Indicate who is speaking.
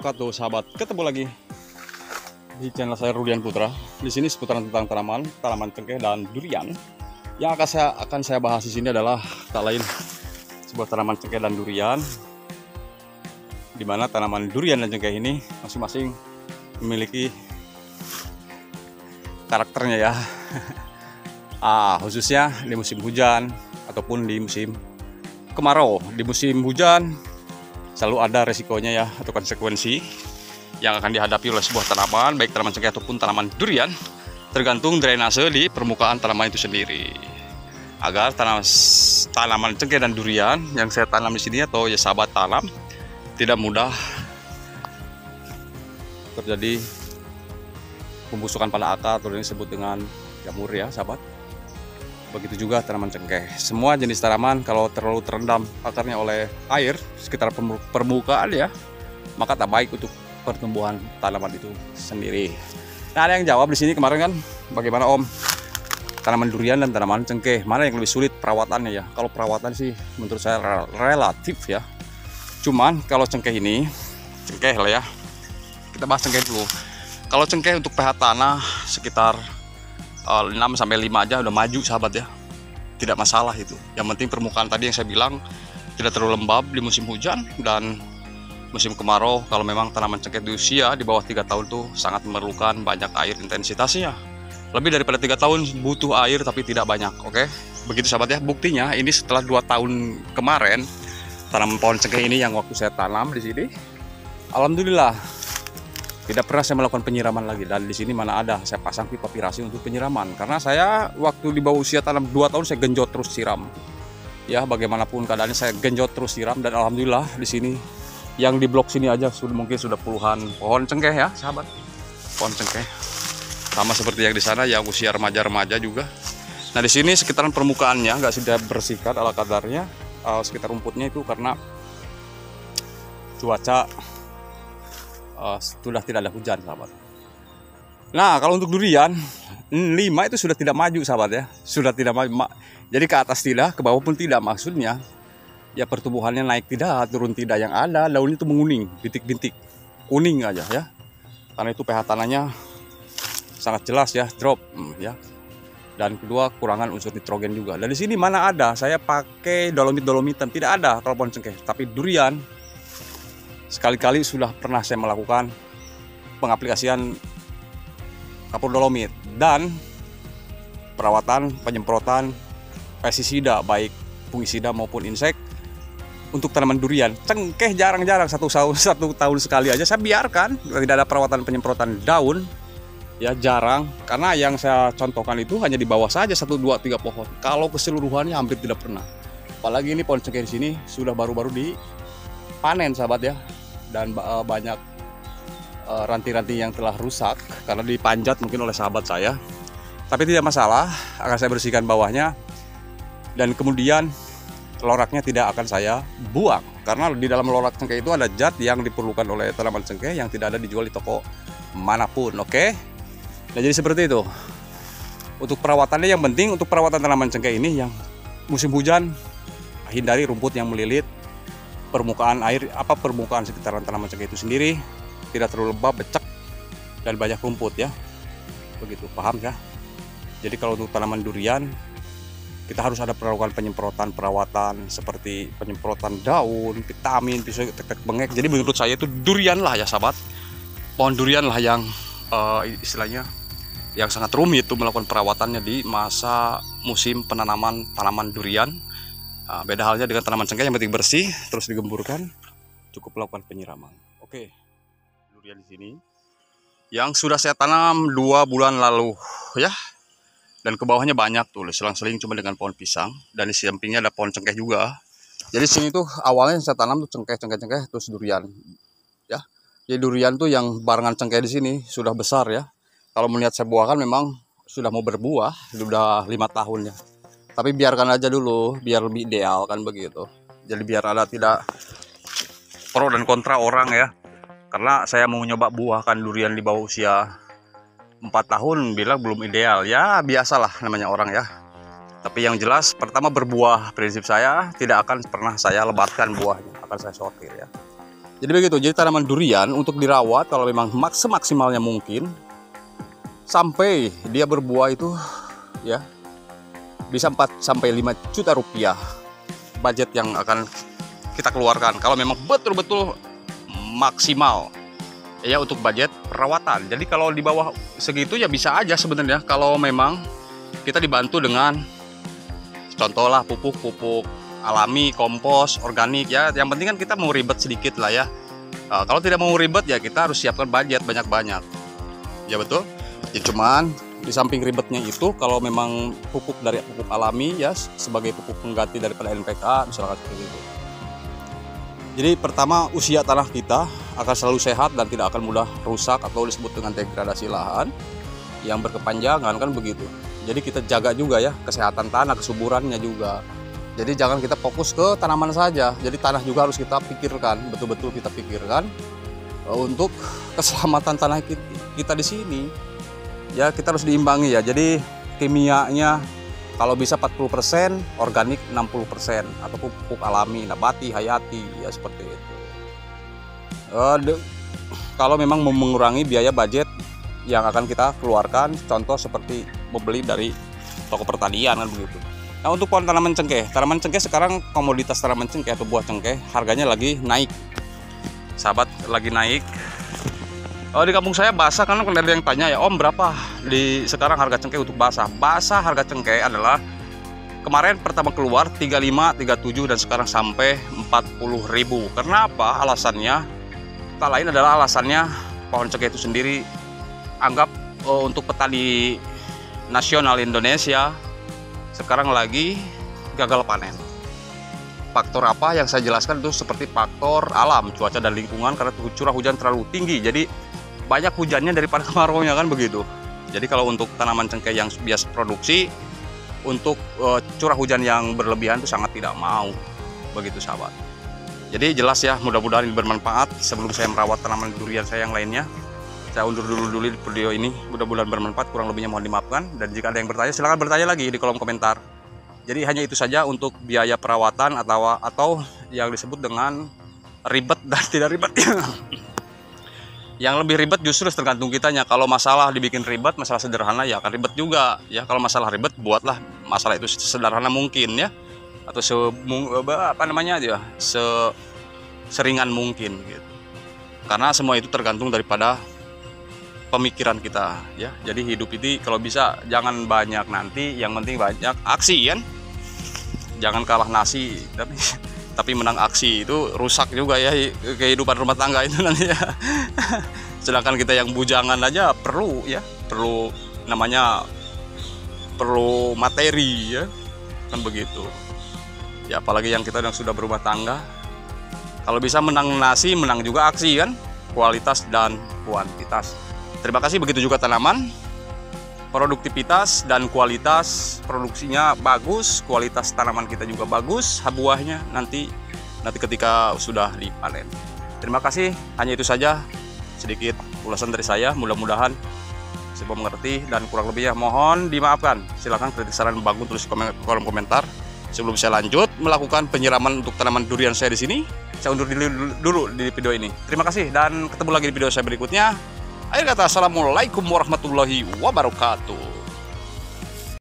Speaker 1: wabarakatuh, sahabat. Ketemu lagi di channel saya Rudian Putra. Di sini seputaran tentang tanaman cengkeh dan durian. Yang akan saya bahas di sini adalah tak lain sebuah tanaman cengkeh dan durian, di mana tanaman durian dan cengkeh ini masing-masing memiliki karakternya ya. Khususnya di musim hujan ataupun di musim kemarau. Di musim hujan selalu ada resikonya ya, atau konsekuensi yang akan dihadapi oleh sebuah tanaman, baik tanaman cengkeh ataupun tanaman durian, tergantung drainase di permukaan tanaman itu sendiri. Agar tanaman cengkeh dan durian yang saya tanam di sini atau ya sahabat tanam tidak mudah terjadi pembusukan pada akar, atau ini disebut dengan jamur ya sahabat. Begitu juga tanaman cengkeh. Semua jenis tanaman kalau terlalu terendam akarnya oleh air sekitar permukaan ya, maka tak baik untuk pertumbuhan tanaman itu sendiri. Nah, ada yang jawab di sini kemarin kan, bagaimana Om, tanaman durian dan tanaman cengkeh mana yang lebih sulit perawatannya ya? Kalau perawatan sih menurut saya relatif ya. Cuman kalau cengkeh ini, cengkeh lah ya, kita bahas cengkeh dulu. Kalau cengkeh untuk pH tanah sekitar 6-5 aja udah maju sahabat ya, tidak masalah itu. Yang penting permukaan tadi yang saya bilang tidak terlalu lembab di musim hujan dan musim kemarau. Kalau memang tanaman cengkeh di usia di bawah 3 tahun tuh sangat memerlukan banyak air intensitasnya. Lebih daripada 3 tahun butuh air tapi tidak banyak. Oke, begitu sahabat ya. Buktinya ini setelah 2 tahun kemarin tanaman pohon cengkeh ini yang waktu saya tanam di sini, alhamdulillah tidak pernah saya melakukan penyiraman lagi. Dan di sini mana ada saya pasang pipa pirasi untuk penyiraman, karena saya waktu di bawah usia tanam 2 tahun saya genjot terus siram ya, bagaimanapun keadaannya saya genjot terus siram. Dan alhamdulillah di sini yang di blok sini aja mungkin sudah puluhan pohon cengkeh ya sahabat, pohon cengkeh sama seperti yang di sana yang usia remaja-remaja juga. Nah, di sini sekitaran permukaannya nggak sudah bersihkan ala kadarnya, sekitar rumputnya itu karena cuaca sudah tidak ada hujan sahabat. Nah, kalau untuk durian 5 itu sudah tidak maju sahabat ya, sudah tidak maju. Jadi ke atas tidak, ke bawah pun tidak, maksudnya ya pertumbuhannya naik tidak, turun tidak. Yang ada daun itu menguning, bintik-bintik kuning aja ya, karena itu pH tanahnya sangat jelas ya, drop ya. Dan kedua, kurangan unsur nitrogen juga. Dan di sini mana ada saya pakai dolomitan, tidak ada kalau pohon cengkeh. Tapi durian sekali-kali sudah pernah saya melakukan pengaplikasian kapur dolomit dan perawatan penyemprotan pestisida baik fungisida maupun insek untuk tanaman durian. Cengkeh jarang-jarang, satu tahun sekali aja saya biarkan, tidak ada perawatan penyemprotan daun ya, jarang. Karena yang saya contohkan itu hanya di bawah saja 1, 2, 3 pohon. Kalau keseluruhannya hampir tidak pernah. Apalagi ini pohon cengkeh di sini sudah baru-baru dipanen sahabat ya, dan banyak ranting-ranting yang telah rusak karena dipanjat mungkin oleh sahabat saya. Tapi tidak masalah, akan saya bersihkan bawahnya. Dan kemudian loraknya tidak akan saya buang, karena di dalam lorak cengkeh itu ada zat yang diperlukan oleh tanaman cengkeh yang tidak ada dijual di toko manapun. Oke, nah jadi seperti itu. Untuk perawatannya, yang penting untuk perawatan tanaman cengkeh ini yang musim hujan, hindari rumput yang melilit permukaan air, permukaan sekitaran tanaman cengkeh itu sendiri tidak terlalu lembab, becek, dan banyak rumput ya. Begitu, paham ya? Jadi kalau untuk tanaman durian kita harus ada melakukan penyemprotan perawatan seperti penyemprotan daun, vitamin, pisau tek-tek bengek. Jadi menurut saya itu durian lah ya sahabat, pohon durian lah yang istilahnya yang sangat rumit itu melakukan perawatannya di masa musim penanaman tanaman durian. Beda halnya dengan tanaman cengkeh yang penting bersih, terus digemburkan, cukup melakukan penyiraman. Oke, durian di sini yang sudah saya tanam 2 bulan lalu ya, dan ke bawahnya banyak tuh selang-seling cuma dengan pohon pisang, dan di sampingnya ada pohon cengkeh juga. Jadi sini tuh awalnya saya tanam tuh cengkeh terus durian ya. Jadi durian tuh yang barengan cengkeh di sini sudah besar ya. Kalau melihat saya buahkan memang sudah mau berbuah, sudah 5 tahun ya. Tapi biarkan aja dulu, biar lebih ideal kan begitu. Jadi biar ada tidak pro dan kontra orang ya. Karena saya mau nyoba buahkan durian di bawah usia 4 tahun, bilang belum ideal. Ya biasalah namanya orang ya. Tapi yang jelas pertama berbuah, prinsip saya tidak akan pernah saya lebatkan buahnya, akan saya sortir ya. Jadi begitu. Jadi tanaman durian untuk dirawat kalau memang semaksimalnya mungkin sampai dia berbuah itu ya bisa 4 sampai 5 juta rupiah budget yang akan kita keluarkan kalau memang betul-betul maksimal ya untuk budget perawatan. Jadi kalau di bawah segitu ya bisa aja sebenarnya kalau memang kita dibantu dengan contoh lah pupuk alami, kompos, organik ya. Yang penting kan kita mau ribet sedikit lah ya. Kalau tidak mau ribet ya kita harus siapkan budget banyak-banyak. Ya betul. Ya cuman di samping ribetnya itu kalau memang pupuk dari pupuk alami ya sebagai pupuk pengganti daripada NPK misalkan seperti itu. Jadi pertama usia tanah kita akan selalu sehat dan tidak akan mudah rusak atau disebut dengan degradasi lahan yang berkepanjangan kan begitu. Jadi kita jaga juga ya kesehatan tanah, kesuburannya juga. Jadi jangan kita fokus ke tanaman saja. Jadi tanah juga harus kita pikirkan, betul-betul kita pikirkan untuk keselamatan tanah kita di sini. Ya kita harus diimbangi ya. Jadi kimianya kalau bisa 40%, organik 60% atau pupuk alami, nabati, hayati ya seperti itu. Kalau memang mau mengurangi biaya budget yang akan kita keluarkan, contoh seperti membeli dari toko pertanian kan begitu. Nah untuk pohon tanaman cengkeh sekarang komoditas tanaman cengkeh atau buah cengkeh harganya lagi naik. Sahabat lagi naik. Di kampung saya basah kan ada yang tanya ya Om berapa di sekarang harga cengkeh untuk basah. Basah harga cengkeh adalah kemarin pertama keluar 35, 37 dan sekarang sampai 40.000. Kenapa? Alasannya tak lain adalah alasannya pohon cengkeh itu sendiri anggap untuk petani nasional Indonesia sekarang lagi gagal panen. Faktor apa yang saya jelaskan itu seperti faktor alam, cuaca dan lingkungan karena curah hujan terlalu tinggi. Jadi banyak hujannya daripada kemarau-nya kan begitu. Jadi kalau untuk tanaman cengkeh yang biasa produksi untuk curah hujan yang berlebihan itu sangat tidak mau begitu sahabat. Jadi jelas ya, mudah-mudahan ini bermanfaat. Sebelum saya merawat tanaman durian saya yang lainnya, saya undur dulu di video ini. Mudah-mudahan bermanfaat, kurang lebihnya mohon dimaafkan. Dan jika ada yang bertanya silahkan bertanya lagi di kolom komentar. Jadi hanya itu saja untuk biaya perawatan atau yang disebut dengan ribet dan tidak ribet. Yang lebih ribet justru tergantung kitanya. Kalau masalah dibikin ribet, masalah sederhana ya akan ribet juga ya. Kalau masalah ribet, buatlah masalah itu sederhana mungkin ya, atau seringan mungkin gitu. Karena semua itu tergantung daripada pemikiran kita ya. Jadi hidup ini kalau bisa jangan banyak nanti, yang penting banyak aksi kan. Jangan kalah nasi tapi menang aksi, itu rusak juga ya kehidupan rumah tangga itu nanti ya. Sedangkan kita yang bujangan aja perlu materi ya kan begitu ya, apalagi yang kita yang sudah berumah tangga. Kalau bisa menang nasi, menang juga aksi kan, kualitas dan kuantitas. Terima kasih. Begitu juga tanaman, produktivitas dan kualitas produksinya bagus, kualitas tanaman kita juga bagus, buahnya nanti ketika sudah dipanen. Terima kasih, hanya itu saja sedikit ulasan dari saya. Mudah-mudahan saya mengerti dan kurang lebihnya mohon dimaafkan. Silahkan kritik saran bagus tulis kolom komentar. Sebelum saya lanjut melakukan penyiraman untuk tanaman durian saya di sini, saya undur dulu di video ini. Terima kasih dan ketemu lagi di video saya berikutnya. Akhir kata, assalamualaikum warahmatullahi wabarakatuh.